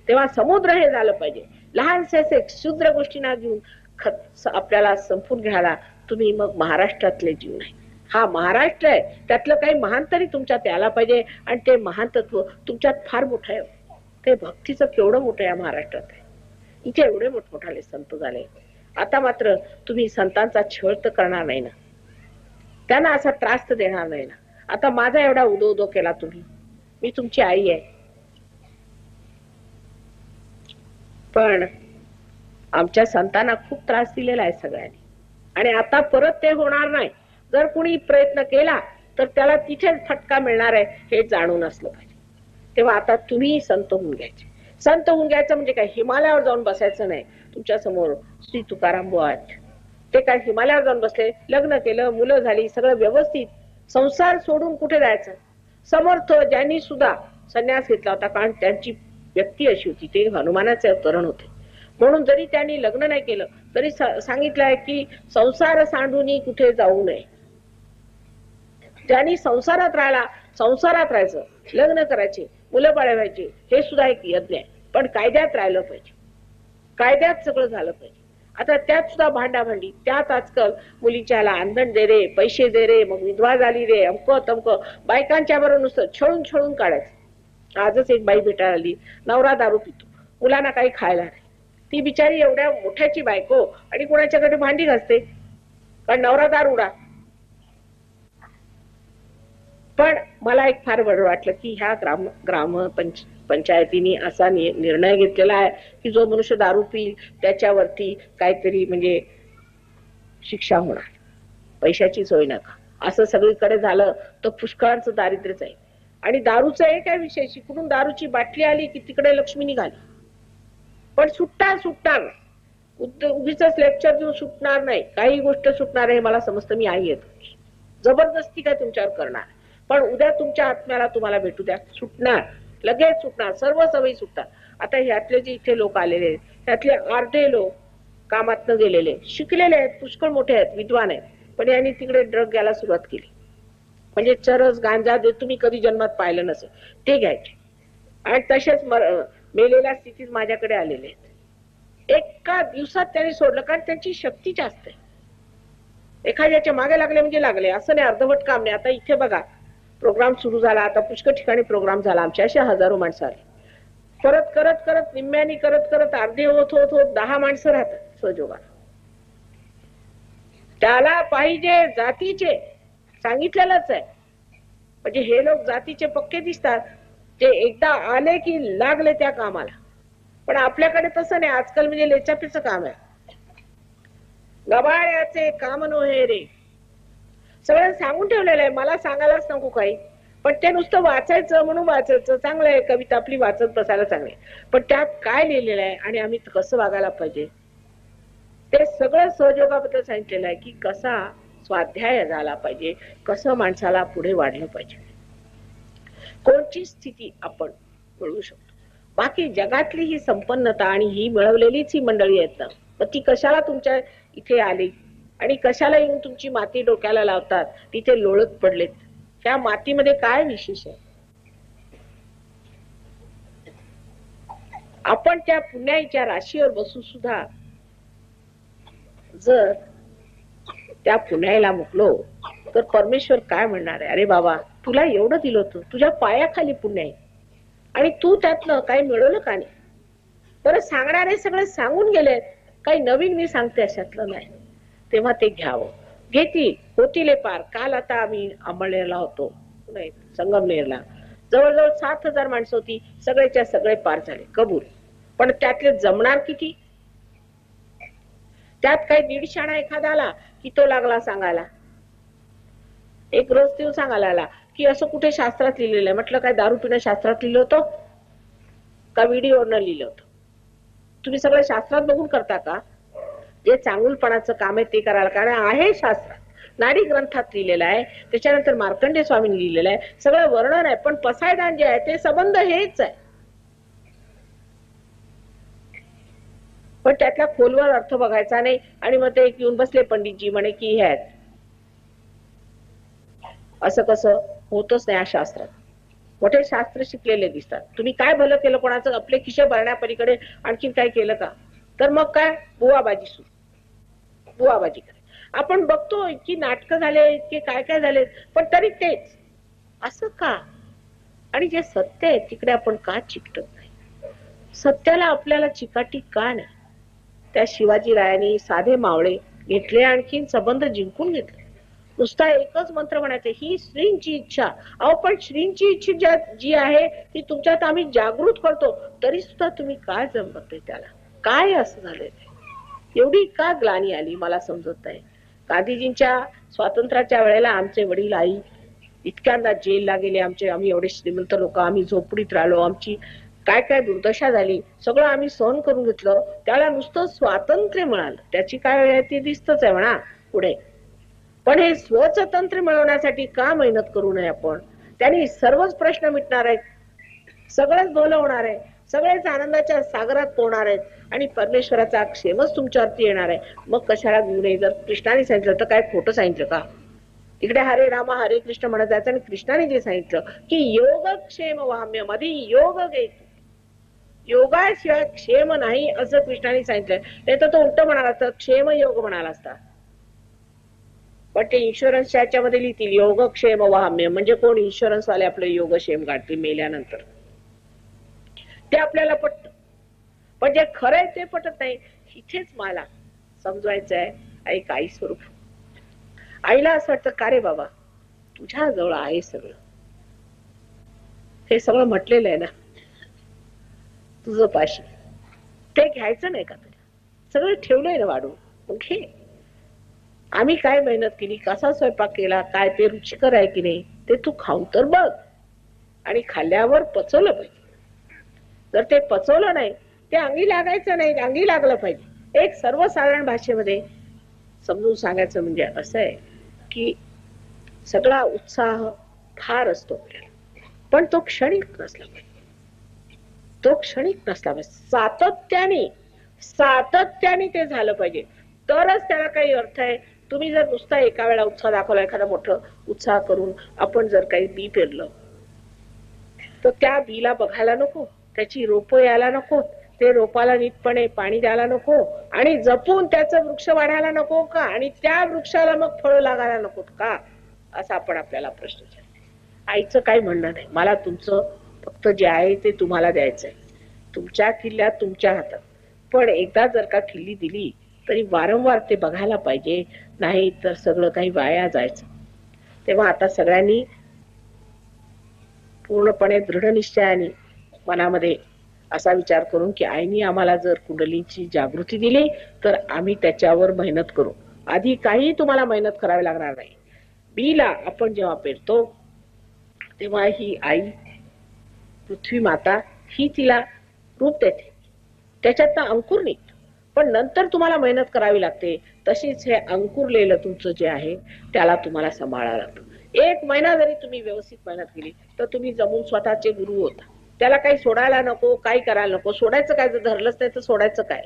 तेव्हा समुद्र हे झालं पाहिजे. लहानसे क्षुद्र गोष्टी ना घेऊन आपल्याला संपून घ्यायला तुम्ही मग महाराष्ट्रातले जीव नाही. हा महाराष्ट्र आहे, त्यातलं काही महान तरी तुमच्यात यायला पाहिजे. आणि ते महान तत्व तुमच्यात फार मोठं आहे. ते भक्तीचं केवढं मोठं या महाराष्ट्रात आहे. इथे एवढे मोठमोठाले संत झाले. आता मात्र तुम्ही संतांचा छळ तर करणार नाही ना, त्यांना असा त्रास तर देणार नाही ना. आता माझा एवढा उदो उदो केला तुम्ही, मी तुमची आई आहे, पण आमच्या संतांना खूप त्रास दिलेला आहे सगळ्यांनी. आणि आता परत ते होणार नाही. जर कुणी प्रयत्न केला तर त्याला तिथेच फटका मिळणार आहे हे जाणून असलं पाहिजे. तेव्हा आता तुम्ही संत होऊन घ्यायचे. संत होऊन घ्यायचं म्हणजे काय, हिमालयावर जाऊन बसायचं नाही. तुमच्या समोर श्री तुकाराम बुवा, ते काय हिमालयावर जाऊन बसले, लग्न केलं, मुलं झाली, सगळं व्यवस्थित, संसार सोडून कुठे जायचं. समर्थ ज्यांनी सुद्धा संन्यास घेतला होता, कारण त्यांची व्यक्ती अशी होती, ते हनुमानाचे अवतरण होते. म्हणून जरी त्यांनी लग्न नाही केलं तरी सांगितलंय की संसार सांडून कुठे जाऊ नये. ज्यांनी संसारात राहिला, संसारात राहायचं, लग्न करायचे, मुलं बाळवायचे, हे सुद्धा एक यज्ञ आहे. पण कायद्यात राहिलं पाहिजे, कायद्यात सगळं झालं पाहिजे. आता त्यात सुद्धा भांडाभांडी, त्यात आजकाल मुलीच्याला आंदण दे रे, पैसे दे रे, मग विधवा झाली रे, अमक तमक, बायकांच्या बरोबर नुसतं छळून छळून काढायचं. आजच एक बाई भेटायला आली, नवरा दारू पितो, मुलांना काही खायला नाही. ती बिचारी एवढ्या मोठ्याची बायको आणि कोणाच्याकडे भांडी घासते, कारण नवरा दारुडा. पण मला एक फार बरं वाटलं की ह्या ग्राम पंचायतीने असा निर्णय घेतलेला आहे की जो मनुष्य दारू पिईल त्याच्यावरती काहीतरी म्हणजे शिक्षा होणार, पैशाची सोय नका. असं सगळीकडे झालं तर पुष्कळांचं दारिद्र्यच आहे. आणि दारूचा एक आहे विषय, कुठून दारूची बाटली आली की तिकडे लक्ष्मी निघाली. पण सुटणार उगीच लेक्चर देऊन सुटणार नाही. काही गोष्ट सुटणार आहे मला समजतं, मी आई येतो, जबरदस्ती काय तुमच्यावर करणार. पण उद्या तुमच्या आत्म्याला तुम्हाला भेटू द्या, सुटणार, लगेच सुटणार, सर्व सवयी सुटतात. आता ह्यातले जे इथे लोक आलेले आहेत त्यातले अर्धे लोक कामातनं गेलेले, शिकलेले आहेत, पुष्कळ मोठे आहेत, विद्वान आहेत, पण यांनी तिकडे ड्रग घ्यायला सुरुवात केली. म्हणजे चरस गांजा जे तुम्ही कधी जन्मात पाहिलं नसेल ते घ्यायचे. आणि तसेच मेलेल्या स्थितीत माझ्याकडे आलेले आहेत. एका दिवसात त्यांनी सोडलं, कारण त्यांची शक्ती जास्त आहे. एखाद्याच्या मागे लागले म्हणजे लागले, असं नाही, अर्धवट काम नाही. आता इथे बघा प्रोग्राम सुरू झाला, आता पुष्कळ ठिकाणी प्रोग्राम झाला, आमच्या अशा हजारो माणसं आली. करत करत करत निम्म्यानी करत करत अर्धे होत होत होत 10 माणसं राहतात सहयोगाला. त्याला पाहिजे जातीचे, सांगितलेलंच आहे. म्हणजे हे लोक जातीचे पक्के दिसतात, ते एकदा आले की लागले त्या कामाला. पण आपल्याकडे तसं नाही, आजकाल म्हणजे लेचापीचं काम आहे. गबाळ्याचे काम नव्हे रे, सगळं सांगून ठेवलेलं आहे, मला सांगायलाच नको काही. पण ते नुसतं वाचायचं म्हणून वाचायचं, चांगलं आहे, कविता आपली वाचत बसायला चांगली, पण त्यात काय लिहिलेलं आहे आणि आम्ही कसं वागायला पाहिजे ते सगळं सहयोगाबद्दल सांगितलेलं आहे. की कसा स्वाध्याय झाला पाहिजे, कसं माणसाला पुढे वाढलं पाहिजे, कोणची स्थिती आपण मिळवू शकतो. बाकी जगातली ही संपन्नता आणि ही मिळवलेलीच ही मंडळी आहेत ना, मग ती कशाला तुमच्या इथे आली आणि कशाला येऊन तुमची माती डोक्याला लावतात, तिथे लोळत पडलेत. त्या मातीमध्ये काय विशेष आहे? आपण त्या पुण्याईच्या राशीवर बसून सुद्धा जर त्या पुण्याईला मुकलो तर परमेश्वर काय म्हणणार आहे, अरे बाबा तुला एवढं दिलं होतं, तुझ्या पायाखाली पुण्याई, आणि तू त्यातनं काही मिळवलं का नाही? बरं सांगणारे सगळे सांगून गेलेत, काही नवीन मी सांगते अशातलं नाही. तेव्हा ते घ्यावं, घेतील, होतील पार. काल आता आम्ही अंमळनेरला होतो, नाही संगमनेरला, जवळजवळ 7,000 माणसं होती, सगळेच्या सगळे पार झाले, कबूल. पण त्यातले जमणार किती? त्यात काही दीडशाणा एखादा आला की तो लागला सांगायला, एक रोज तो सांगायला आला की असं कुठे शास्त्रात लिहिलेलं आहे. म्हटलं काय दारू पिणं शास्त्रात लिहिलं होतं का व्हिडिओवरनं लिहिलं होतं? तुम्ही सगळं शास्त्रात बघून करता का? जे चांगुलपणाचं काम आहे ते करायला, कारण आहे शास्त्रात, नाडी ग्रंथात लिहिलेलं आहे, त्याच्यानंतर मार्कंडेय स्वामींनी लिहिलेलं आहे, सगळं वर्णन आहे. पण पसायदान जे आहे ते संबंध हेच आहे, पण त्यातला खोलवर अर्थ बघायचा नाही. आणि मग ते येऊन बसले पंडितजी म्हणे की हे आहेत. असं कसं होतच नाही. या शास्त्रात मोठे शास्त्र शिकलेले दिसतात. तुम्ही काय भलं केलं कोणाचं? आपले खिशे भरण्यापलीकडे आणखीन काय केलं का? तर मग काय बुवाबाजी सुरू, बुवाबाजी करे. आपण बघतो इतकी नाटकं झाले, इतके काय काय झाले, पण तरी तेच असं का? आणि जे सत्य आहे तिकडे आपण का चिकटत नाही? सत्याला आपल्याला चिकाटी का नाही? त्या शिवाजी रायांनी साधे मावळे घेतले, आणखीन संबंध जिंकून घेतले. नुसता एकच मंत्र म्हणायचं, ही श्रींची इच्छा. अहो पण श्रींची इच्छा जी आहे ती तुमच्यात आम्ही जागृत करतो, तरी सुद्धा तुम्ही काय जमत नाही त्याला. काय असं झालंय? एवढी का ग्लानी आली मला समजत नाही. गांधीजींच्या स्वातंत्र्याच्या वेळेला आमचे वडील आई इतक्यांदा जेलला गेले. आम्ही एवढे श्रीमंत लोक, आम्ही झोपडीत राहिलो, आमची काय काय दुर्दशा झाली, सगळं आम्ही सहन करून घेतलं. त्याला नुसतं स्वातंत्र्य मिळालं, त्याची काय वेळ आहे ती दिसतच आहे म्हणा पुढे. पण हे स्वतंत्र मिळवण्यासाठी का मेहनत करू नये आपण? त्यांनी सर्वच प्रश्न मिटणार आहेत, सगळंच भलं होणार आहे, सगळेच आनंदाच्या सागरात पोहणार आहेत, आणि परमेश्वराचा क्षेमच तुमच्यावरती येणार आहे. मग कशाला घेऊ नये? जर कृष्णाने सांगितलं तर काय खोटं सांगितलं का? इकडे हरे रामा हरे कृष्ण म्हणत जायचं, आणि कृष्णाने जे सांगितलं की योगक्षेम वाम्य मध्ये योग घे, योगाशिवाय क्षेम नाही असं कृष्णाने सांगितलंय. नाही तर तो उलट म्हणाला असता, क्षेम योग म्हणाला असता. पण ते इन्शुरन्सच्या याच्यामध्ये लिहितील योगक्षेम वाम्य, म्हणजे कोण? इन्शुरन्स वाले आपलं योगक्षेम काढतील मेल्यानंतर. ते आपल्याला पटत, पण जे खरंय ते पटत नाही. इथेच मला समजवायचं आहे. ऐक, आई स्वरूप आईला असं वाटतं का रे बाबा तुझ्या जवळ आहे सगळं, हे सगळं म्हटलेलं आहे ना तुझं पाशी, ते घ्यायचं नाही का? तुला सगळं ठेवलंय ना वाढून, मग घे. आम्ही काय मेहनत केली, कसा स्वयंपाक केला, काय ते रुचिकर आहे की नाही ते तू खाऊन तर बघ, आणि खाल्ल्यावर पचवलं पाहिजे. जर ते पचवलं नाही, ते अंगी लागायचं नाही, अंगी लागलं पाहिजे. एक सर्वसाधारण भाषेमध्ये समजून सांगायचं म्हणजे असं आहे की सगळा उत्साह फार असतो आपल्याला, पण तो क्षणिक नसला पाहिजे. तो क्षणिक नसला पाहिजे, सातत्याने ते झालं पाहिजे, तरच त्याला काही अर्थ आहे. तुम्ही जर नुसता एका वेळा उत्साह दाखवला, एखादा मोठं उत्साह करून आपण जर काही बी पेरलं, तर त्या बीला बघायला नको, त्याची रोप यायला नको, ते रोपाला नीटपणे पाणी द्यायला नको, आणि जपून त्याचं वृक्ष वाढायला नको का? आणि त्या वृक्षाला मग फळं लागायला नको का? असा आपण आपल्याला प्रश्न विचारतो. आईचं काही म्हणणं नाही, मला तुमचं फक्त जे आहे ते तुम्हाला द्यायचंय, तुमच्या किल्ल्यात तुमच्या हातात. पण एकदा जर का किल्ली दिली तरी वारंवार ते बघायला पाहिजे, नाही तर सगळं काही वाया जायचं. तेव्हा आता सगळ्यांनी पूर्णपणे दृढ निश्चयाने मनामध्ये असा विचार करून की आईनी आम्हाला जर कुंडलीची जागृती दिली तर आम्ही त्याच्यावर मेहनत करू. आधी काही तुम्हाला मेहनत करावी लागणार नाही. बीला आपण जेव्हा पेरतो तेव्हा ही आई पृथ्वी माता ही तिला रूप देते, त्याच्यातनं अंकुर निघतो, पण नंतर तुम्हाला मेहनत करावी लागते. तशीच हे अंकुरलेलं तुमचं जे आहे त्याला तुम्हाला सांभाळावं लागतं. 1 महिना जरी तुम्ही व्यवस्थित मेहनत केली तर तुम्ही जमून स्वतःचे गुरु होता. त्याला काही सोडायला नको, काही करायला नको. सोडायचं काय? जर धरलंच नाही तर सोडायचं काय?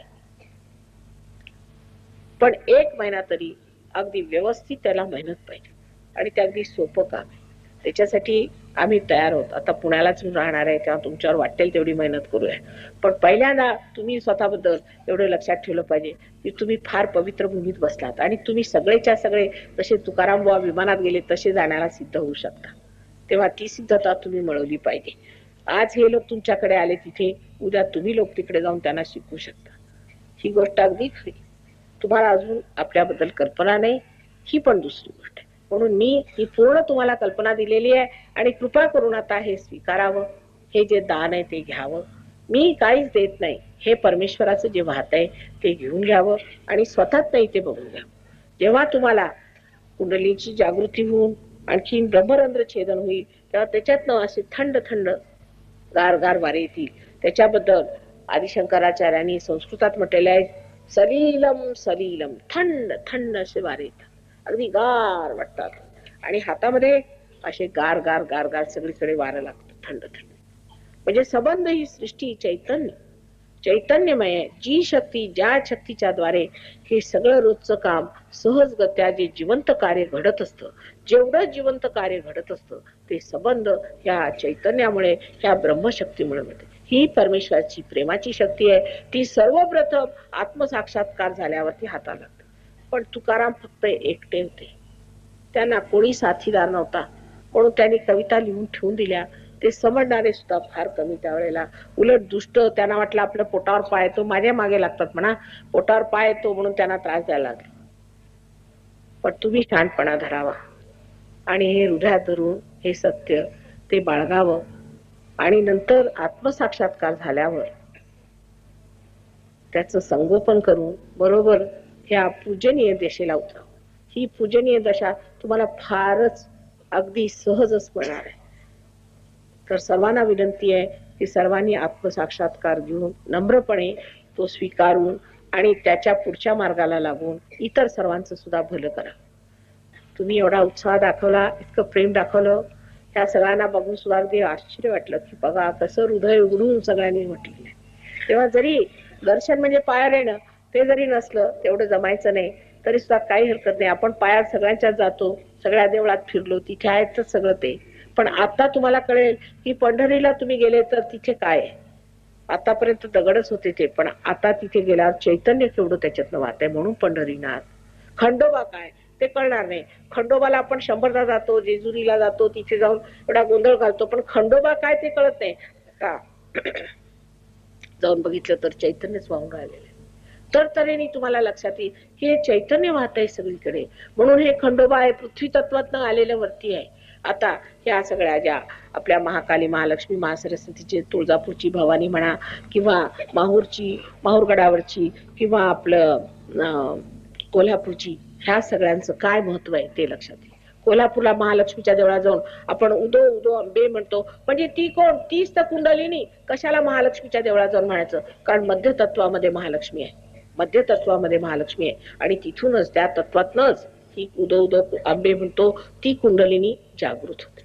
पण 1 महिना तरी अगदी व्यवस्थित त्याला मेहनत पाहिजे, आणि ते अगदी सोपं काम आहे. त्याच्यासाठी आम्ही तयार आहोत. आता पुण्यालाच राहणार आहे, तेव्हा तुमच्यावर वाटेल तेवढी मेहनत करूया. पण पहिल्यांदा तुम्ही स्वतःबद्दल एवढं लक्षात ठेवलं पाहिजे की तुम्ही फार पवित्र भूमीत बसलात, आणि तुम्ही सगळेच्या सगळे जसे तुकाराम बुवा विमानात गेले तसे जाण्याला सिद्ध होऊ शकता. तेव्हा ती सिद्धता तुम्ही मिळवली पाहिजे. आज हे लोक तुमच्याकडे आले तिथे, उद्या तुम्ही लोक तिकडे जाऊन त्यांना शिकवू शकता. ही गोष्ट अगदी खरी. तुम्हाला अजून आपल्याबद्दल कल्पना नाही, ही पण दुसरी गोष्ट आहे. म्हणून मी ही पूर्ण तुम्हाला कल्पना दिलेली आहे, आणि कृपा करून आता हे स्वीकारावं, हे जे दान आहे ते घ्यावं. मी काहीच देत नाही, हे परमेश्वराचं जे वाहत आहे ते घेऊन घ्यावं आणि स्वतःच नाही ते बघून घ्यावं. जेव्हा तुम्हाला कुंडलीची जागृती होऊन आणखी ब्रह्मरंध्र छेदन होईल तेव्हा त्याच्यातनं असे थंड थंड गार गार वारे येतील. त्याच्याबद्दल आदिशंकराचार्यांनी संस्कृतात म्हटलेले आहे, सलीलम सलीलम, थंड थंड असे वारे येतात, अगदी गार वाटतात आणि हातामध्ये असे गार गार गार गार सगळीकडे वारं लागतं थंड थंड. म्हणजे संबंध ही सृष्टी चैतन्य चैतन्यमय आहे. जी शक्ती ज्या शक्तीच्या द्वारे हे सगळं रोजचं काम सहजगत्या जे जिवंत कार्य घडत असतं, जेवढं जिवंत कार्य घडत असतं ते संबंध ह्या चैतन्यामुळे ह्या ब्रह्मशक्तीमुळे मिळते. ही परमेश्वराची प्रेमाची शक्ती आहे. ती सर्वप्रथम आत्मसाक्षात्कार झाल्यावरती हाताला लागते. पण तुकाराम फक्त एकटे होते, त्यांना कोणी साथीदार नव्हता, म्हणून त्यांनी कविता लिहून ठेवून दिल्या. ते समजणारे सुद्धा फार कमी त्यावेळेला. उलट दुष्ट त्यांना वाटलं आपलं पोटावर पाय येतो, माझ्या मागे लागतात म्हणा, पोटावर पाय येतो म्हणून त्यांना त्रास द्यायला लागला. पण तुम्ही शहाणपणा धरावा आणि हे हृदयात धरून हे सत्य ते बाळगावं आणि नंतर आत्मसाक्षात्कार झाल्यावर त्याचं संगोपन करून बरोबर ह्या पूजनीय दिशेला उतरावं. ही पूजनीय दशा तुम्हाला फारच अगदी सहजच मिळणार आहे. तर सर्वांना विनंती आहे की सर्वांनी आत्मसाक्षात्कार घेऊन नम्रपणे तो स्वीकारून आणि त्याच्या पुढच्या मार्गाला लागून इतर सर्वांचं सुद्धा भलं करा. तुम्ही एवढा उत्साह दाखवला, इतकं प्रेम दाखवलं, ह्या सगळ्यांना बघून सुद्धा अगदी आश्चर्य वाटलं की बघा कसं हृदय उघडून सगळ्यांनी म्हटलेलं आहे. तेव्हा जरी दर्शन म्हणजे पायावर येणं ते जरी नसलं, तेवढं जमायचं नाही तरी सुद्धा काही हरकत नाही. आपण पायात सगळ्यांच्यात जातो, सगळ्या देवळात फिरलो, तिथे आहेतच सगळं ते. पण आता तुम्हाला कळेल की पंढरीला तुम्ही गेले तर तिथे काय आहे. आतापर्यंत दगडच होते ते, पण आता तिथे गेल्यावर चैतन्य केवढं त्याच्यातनं वाहतंय म्हणून पंढरीनाथ. खंडोबा काय ते कळणार नाही. खंडोबाला आपण 100दा जातो, जेजुरीला जातो, तिथे जाऊन एवढा गोंधळ घालतो, पण खंडोबा काय ते कळत नाही का. जाऊन बघितलं तर चैतन्यच वाहून राहिलेलं आहे. तर तऱ्हेने तुम्हाला लक्षात येईल की हे चैतन्य वाहत आहे सगळीकडे, म्हणून हे खंडोबा आहे, पृथ्वी तत्वातनं आलेलं वरती आहे. आता ह्या सगळ्या ज्या आपल्या महाकाली, महालक्ष्मी, महासरस्वतीची, तुळजापूरची भवानी म्हणा किंवा माहूरची, माहूरगडावरची किंवा आपलं कोल्हापूरची, ह्या सगळ्यांचं काय महत्व आहे ते लक्षात येईल. कोल्हापूरला महालक्ष्मीच्या देवळात जाऊन आपण उदो उदो अंबे म्हणतो, म्हणजे ती कोण, तीच तर कुंडलिनी. कशाला महालक्ष्मीच्या देवळात जाऊन म्हणायचं, कारण मध्य तत्वामध्ये महालक्ष्मी आहे, मध्य तत्वामध्ये महालक्ष्मी आहे आणि तिथूनच त्या तत्वातनच ही उदो उदो अंबे म्हणतो ती कुंडलिनी जागृत होते.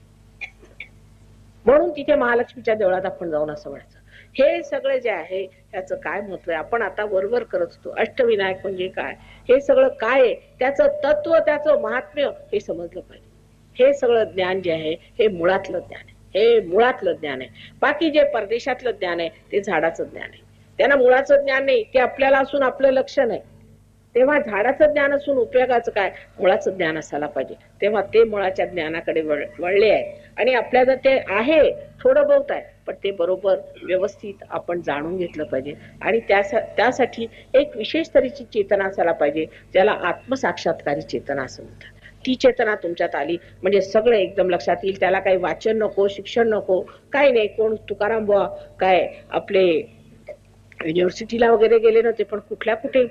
म्हणून तिथे महालक्ष्मीच्या देवळात आपण जाऊन असं म्हणायचं. हे सगळे जे आहे त्याचं काय महत्व आहे, आपण आता वरवर करत असतो. अष्टविनायक म्हणजे काय, हे सगळं काय आहे, त्याचं तत्व, त्याचं महात्म्य हे समजलं पाहिजे. हे सगळं ज्ञान जे आहे हे मुळातलं ज्ञान आहे, हे मुळातलं ज्ञान आहे. बाकी जे परदेशातलं ज्ञान आहे ते झाडाचं ज्ञान आहे. त्यांना मुळाचं ज्ञान नाही, ते आपल्याला असून आपलं लक्ष नाही. तेव्हा झाडाचं ज्ञान असून उपयोगाचं काय, मुळाचं ज्ञान असायला पाहिजे. तेव्हा ते मुळाच्या ज्ञानाकडे वळले आहे आणि आपल्याला ते आहे, थोडं बहुत आहे, पण ते बरोबर व्यवस्थित आपण जाणून घेतलं पाहिजे. आणि त्यासाठी एक विशेष तऱ्हेची चेतना असायला पाहिजे, ज्याला आत्मसाक्षात्कारी चेतना असं म्हणतात. ती चेतना तुमच्यात आली म्हणजे सगळं एकदम लक्षात येईल. त्याला काही वाचन नको, शिक्षण नको, काही नाही. कोण तुकाराम बुवा काय आपले युनिव्हर्सिटीला वगैरे गेले नव्हते, पण कुठल्या कुठे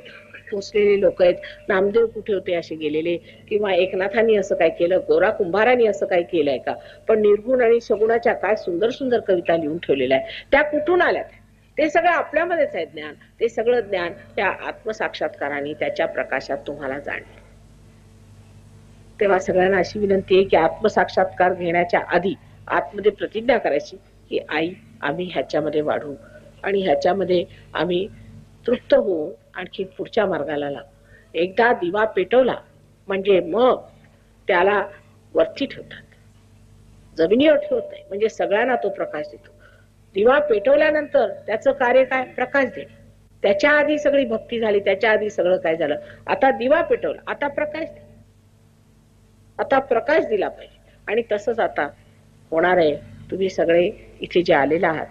पोचलेले लोक आहेत. नामदेव कुठे होते असे गेलेले, किंवा एकनाथांनी असं काय केलं, गोरा कुंभारांनी असं काय केलंय का. पण निर्गुण आणि सगुणाच्या काय सुंदर सुंदर कविता लिहून ठेवलेल्या आहेत, त्या कुठून आल्यात. ते सगळं आपल्यामध्येच आहे ज्ञान. ते सगळं ज्ञान त्या आत्मसाक्षात्काराने त्याच्या प्रकाशात तुम्हाला जाणेल. तेव्हा सगळ्यांना अशी विनंती आहे की आत्मसाक्षात्कार घेण्याच्या आधी आतमध्ये प्रतिज्ञा करायची की आई आम्ही ह्याच्यामध्ये वाढू आणि ह्याच्यामध्ये आम्ही तृप्त होऊ, आणखी पुढच्या मार्गाला लागू. एकदा दिवा पेटवला म्हणजे मग त्याला वरती ठेवतात, जमिनीवर ठेवत नाही. म्हणजे सगळ्यांना तो प्रकाश देतो. दिवा पेटवल्यानंतर त्याचं कार्य काय, प्रकाश देणे. त्याच्या आधी सगळी भक्ती झाली, त्याच्या आधी सगळं काय झालं. आता दिवा पेटवला, आता प्रकाश, आता प्रकाश दिला पाहिजे. आणि तसंच आता होणार आहे. तुम्ही सगळे इथे जे आलेले आहात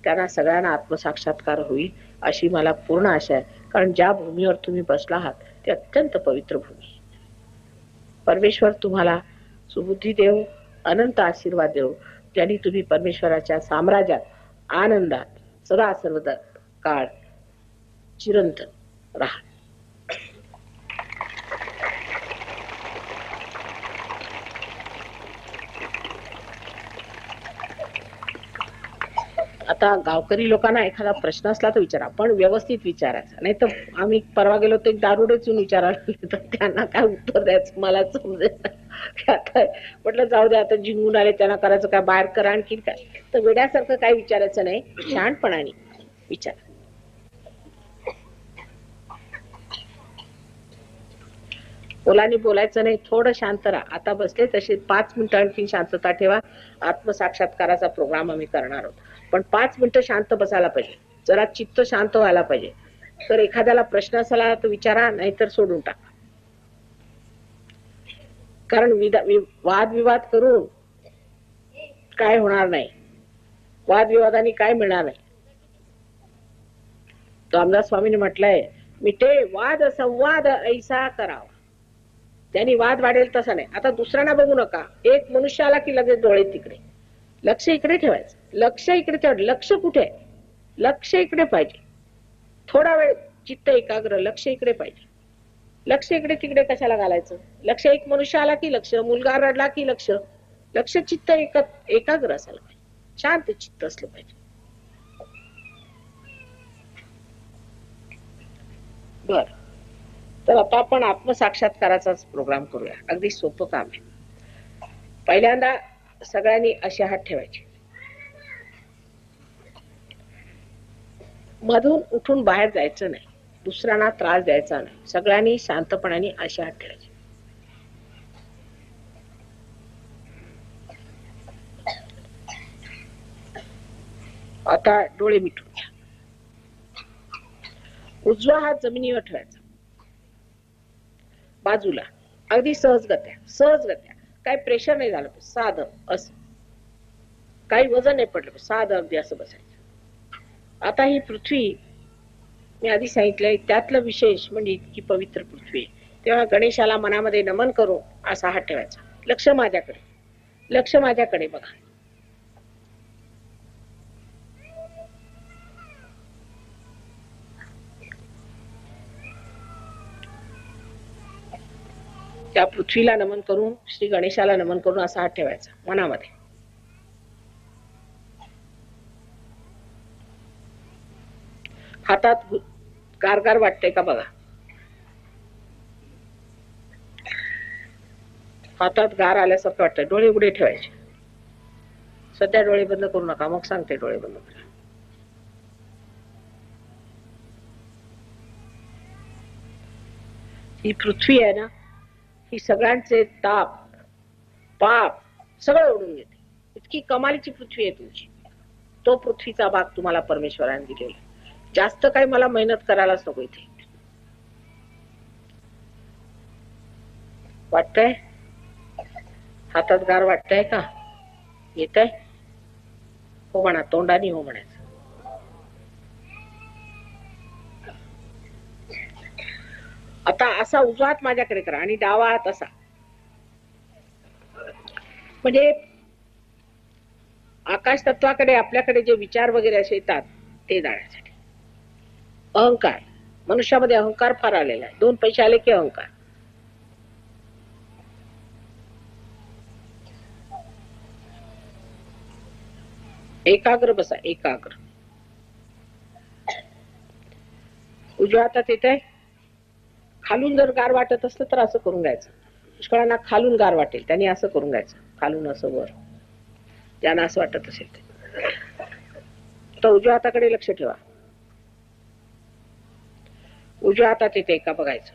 त्यांना सगळ्यांना आत्मसाक्षात्कार होईल अशी मला पूर्ण आशा आहे. कारण ज्या भूमीवर तुम्ही बसला आहात ते अत्यंत पवित्र भूमी. परमेश्वर तुम्हाला सुबुद्धी देव, अनंत आशीर्वाद देव, ज्यांनी तुम्ही परमेश्वराच्या साम्राज्यात आनंदात सदा सर्वदा काळ चिरंतन राहा. आता गावकरी लोकांना एखादा प्रश्न असला तर विचारा, पण व्यवस्थित विचारायचा. नाही तर आम्ही परवा गेलो तर एक दारुडेच येऊन विचारायला तर त्यांना काय उत्तर द्यायचं मला समजेल. आता म्हटलं जाऊ दे, आता जिंकून आले त्यांना करायचं काय, बाहेर करा आणखी काय. तर वेड्यासारखं काय विचारायचं नाही, शहाणपणाने विचार. मुलांनी बोलायचं नाही, थोडं शांत राहा. आता बसले तसे 5 मिनिटं आणखी शांतता ठेवा. आत्मसाक्षात्काराचा प्रोग्राम आम्ही करणार आहोत, पण 5 मिनिटं शांत बसायला पाहिजे, जरा चित्त शांत व्हायला पाहिजे. तर एखाद्याला प्रश्न असला तर विचारा, नाहीतर सोडून टाका. कारण वादविवाद करून काय होणार नाही, वादविवादाने काय मिळणार नाही. रामदास स्वामींनी म्हटलंय, मिटे वाद संवाद ऐसा करावा. त्यांनी वाद वाढेल तसा नाही. आता दुसऱ्यांना बघू नका, एक मनुष्य आला की लगेच डोळे तिकडे, लक्ष इकडे ठेवायचं. लक्ष इकडे ठेवायचं. लक्ष कुठे आहे? लक्ष इकडे पाहिजे. थोडा वेळ चित्त एकाग्र, लक्ष इकडे पाहिजे. लक्ष इकडे तिकडे कशाला घालायचं? लक्ष, एक मनुष्य आला की लक्ष, मुलगा रडला की लक्ष. लक्ष चित्त एकाग्र असायला पाहिजे, शांत चित्त असलं पाहिजे. बर, तर आता आपण आत्मसाक्षात्काराचाच प्रोग्राम करूया. अगदी सोपं काम आहे. पहिल्यांदा सगळ्यांनी असे हात ठेवायचे, मधून उठून बाहेर जायचं नाही, दुसऱ्यांना त्रास द्यायचा नाही. सगळ्यांनी शांतपणाने असे हात ठेवायचे. आता डोळे मिटून घ्या. उजवा हात जमिनीवर ठेवायचा, बाजूला, अगदी सहजगत्या, सहजगत्या. काही प्रेशर नाही झालं, साधं असं, काही वजन नाही पडलं, साधं अगदी असं बसायचं. आता ही पृथ्वी, मी आधी सांगितलंय, त्यातलं विशेष म्हणजे इतकी पवित्र पृथ्वी. तेव्हा गणेशाला मनामध्ये नमन करून असा हात ठेवायचा. लक्ष माझ्याकडे, लक्ष माझ्याकडे बघा. त्या पृथ्वीला नमन करून, श्री गणेशाला नमन करून असा हात ठेवायचा मनामध्ये. हातात गारगार वाटतंय का बघा. हातात गार आल्यासारखं वाटतंय. डोळे उघडे ठेवायचे. सध्या डोळे बंद करू नका, मग सांगते डोळे बंद करा. ही पृथ्वी आहे ना, ही सगळ्यांचे ताप पाप सगळं ओढून घेते. इतकी कमालीची पृथ्वी आहे तुमची. तो पृथ्वीचा भाग तुम्हाला परमेश्वराने दिलेला. जास्त काही मला मेहनत करायलाच नको. इथे वाटतंय, हातात गार वाटतंय का? येत आहे? हो म्हणा, तोंडाने हो म्हणायचं. आता असा उजवा हात माझ्याकडे करा आणि डावा हात असा, म्हणजे आकाश तत्वाकडे आपल्याकडे जे विचार वगैरे असे येतात ते जाण्यासाठी. अहंकार, मनुष्यामध्ये अहंकार फार आलेला आहे. 2 पैसे आले की अहंकार. एकाग्र बसा, एकाग्र. उजव्या हातात येत आहे. खालून जर गार वाटत असलं तर असं करून घ्यायचं. पुष्कळांना खालून गार वाटेल, त्यांनी असं करून घ्यायचं, खालून असं वर, ज्यांना असं वाटत असेल ते. तर उजव्या हाताकडे लक्ष ठेवा. उजव्या हातात येते का बघायचं.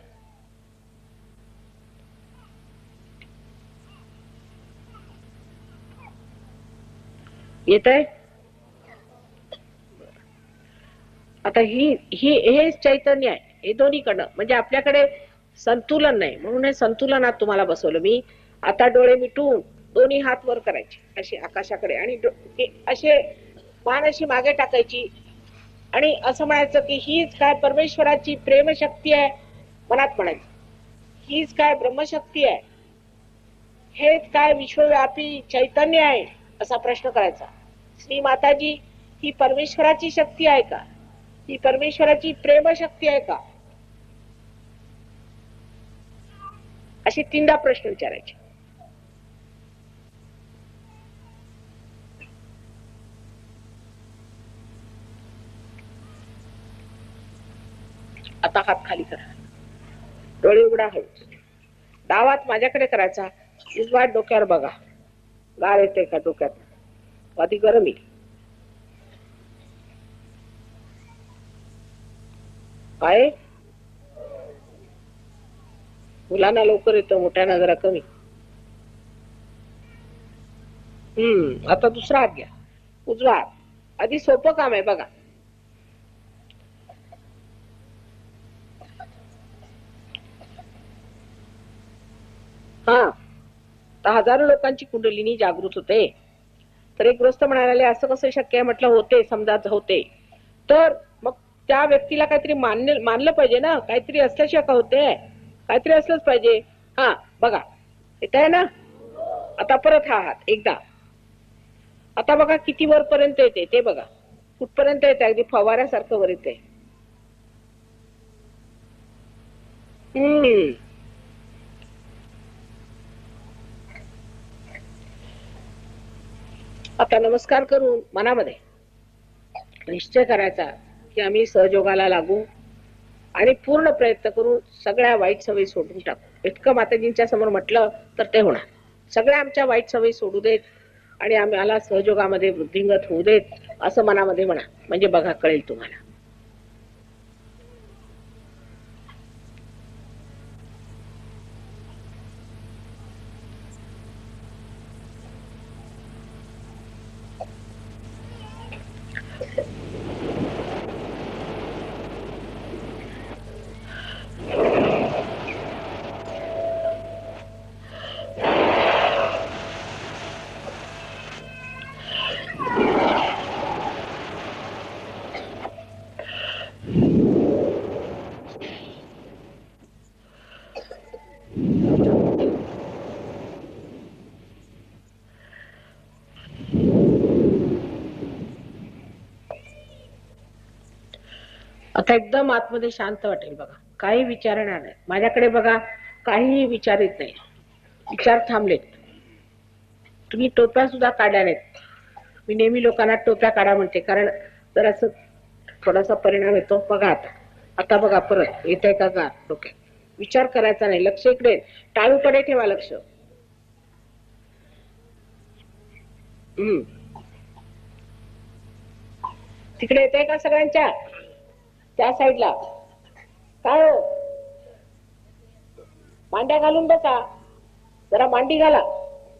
येत आहे. आता हे चैतन्य आहे. हे दोन्हीकडनं, म्हणजे आपल्याकडे संतुलन नाही, म्हणून हे संतुलनात तुम्हाला बसवलं मी. आता डोळे मिटून दोन्ही हात वर करायचे असे आकाशाकडे, आणि असे मान अशी मागे टाकायची, आणि असं म्हणायचं की हीच काय परमेश्वराची प्रेमशक्ती आहे. मनात म्हणायचं, हीच काय ब्रह्मशक्ती आहे, हेच काय विश्वव्यापी चैतन्य आहे, असा प्रश्न करायचा. श्री माताजी, ही परमेश्वराची शक्ती आहे का? ही परमेश्वराची प्रेम शक्ती आहे का? असे तीनदा प्रश्न विचारायचे. आता हात खाली करा, डोळे उघडा, हळूच. डावात माझ्याकडे करायचा, उजवा डोक्यावर बघा. गार येते का डोक्यात? आधी गरम येईल. काय मुलांना लवकर येतं, मोठ्यांना जरा कमी. आता दुसरा हात घ्या, उजवा हात. आधी सोपं काम आहे बघा. हा, तर हजारो लोकांची कुंडलिनी जागृत होते. तर एक गृहस्थ म्हणाले, असं कसं शक्य आहे? म्हटलं होते, समजा होते. तर मग त्या व्यक्तीला काहीतरी मानलं पाहिजे ना, काहीतरी असल्याशिवाय का होते? काहीतरी असलंच पाहिजे. हा बघा, येत आहे ना? आता परत हा हात एकदा. आता बघा किती वरपर्यंत येते ते बघा. कुठपर्यंत येते? अगदी फवाऱ्यासारखं वर येते. आता नमस्कार करून मनामध्ये निश्चय करायचा की आम्ही सहयोगाला लागू आणि पूर्ण प्रयत्न करून सगळ्या वाईट सवयी सोडून टाकू. इतकं माताजींच्या समोर म्हटलं तर ते होणार. सगळ्या आमच्या वाईट सवयी सोडू देत आणि आम्हाला सहयोगामध्ये वृद्धिंगत होऊ देत, असं मनामध्ये म्हणा. म्हणजे बघा, कळेल तुम्हाला. आता एकदम आतमध्ये शांत वाटेल बघा. काही विचार येणार नाही. माझ्याकडे बघा, काहीही विचार येत नाही. विचार थांबलेत. तुम्ही टोप्या सुद्धा काढल्या नाहीत. मी नेहमी लोकांना टोप्या काढा म्हणते, कारण जर असं थोडासा परिणाम येतो. बघा आता, आता बघा परत येत का गार डोक्यात? विचार करायचा नाही, लक्ष इकडे, टाळूकडे ठेवा लक्ष. तिकडे येते का सगळ्यांच्या? त्या साईडला काय हो? मांड्या घालून बसा, जरा मांडी घाला.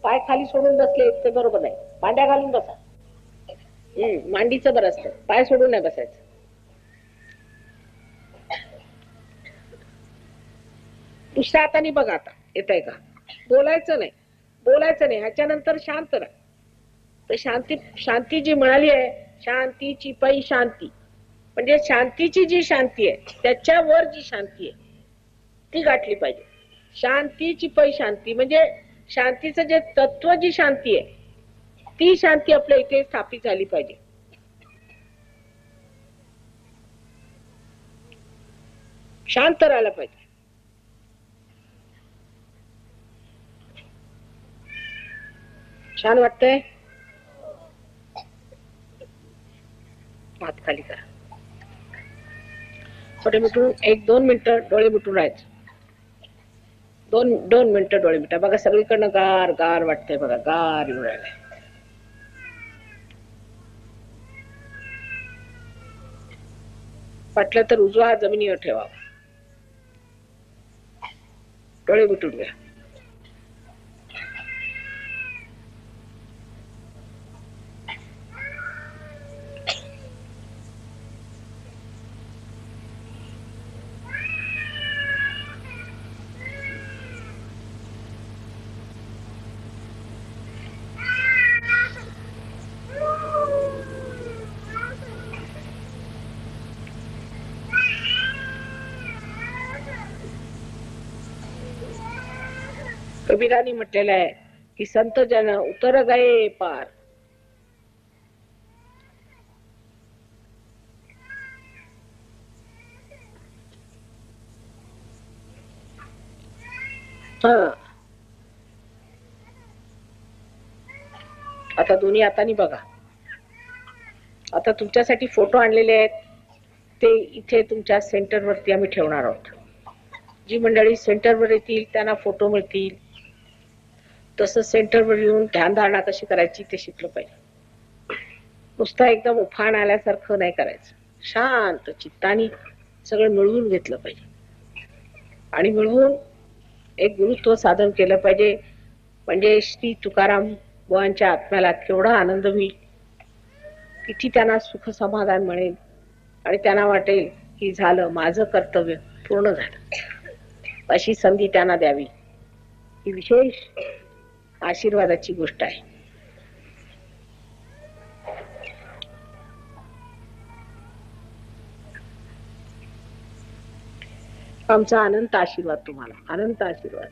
पाय खाली सोडून बसले ते बरोबर नाही. मांड्या घालून बसा. मांडीचं बरं असतं, पाय सोडून नाही बसायचं. दुसऱ्या हाताने बघा आता, येत का? बोलायचं नाही, बोलायचं नाही. ह्याच्यानंतर शांत राहा. तर शांती जी मिळाली आहे, शांतीची पै शांती, म्हणजे शांतीची जी शांती आहे त्याच्यावर जी शांती आहे ती गाठली पाहिजे. शांतीची पै शांती म्हणजे शांतीचं जे तत्व, जी शांती आहे ती शांती आपल्या इथे स्थापित झाली पाहिजे. शांत राहायला पाहिजे. छान वाटतंय? हात खाली करा. थोडे मिटून 1-2 मिनिटं डोळे मिटून राहायचे. 2 मिनिटं डोळे मिटा. बघा सगळीकडनं गार गार वाटतंय बघा, गार येऊन राहिलंय. वाटलं तर उजवा हात जमिनीवर ठेवा. डोळे मिटून घ्या. कबीरानी म्हटलेलं आहे की संत जन उतर गए पार. हं. आता दोन्ही हातानी बघा. आता तुमच्यासाठी फोटो आणलेले आहेत ते इथे तुमच्या सेंटरवरती आम्ही ठेवणार आहोत. जी मंडळी सेंटरवर येतील त्यांना फोटो मिळतील. तसं सेंटरवर येऊन ध्यानधारणा कशी करायची ते शिकलं पाहिजे. नुसतं एकदम उफाण आल्यासारखं नाही करायचं. शांत चित्तानी सगळं मिळवून घेतलं पाहिजे आणि मिळवून एक गुरुत्व साधन केलं पाहिजे. म्हणजे श्री तुकाराम बुवांच्या आत्म्याला केवढा आनंद होईल, किती त्यांना सुख समाधान मिळेल आणि त्यांना वाटेल की झालं माझं कर्तव्य पूर्ण झालं. अशी संधी त्यांना द्यावी ही विशेष आशीर्वादाची गोष्ट आहे. आमचा अनंत आशीर्वाद तुम्हाला, अनंत आशीर्वाद.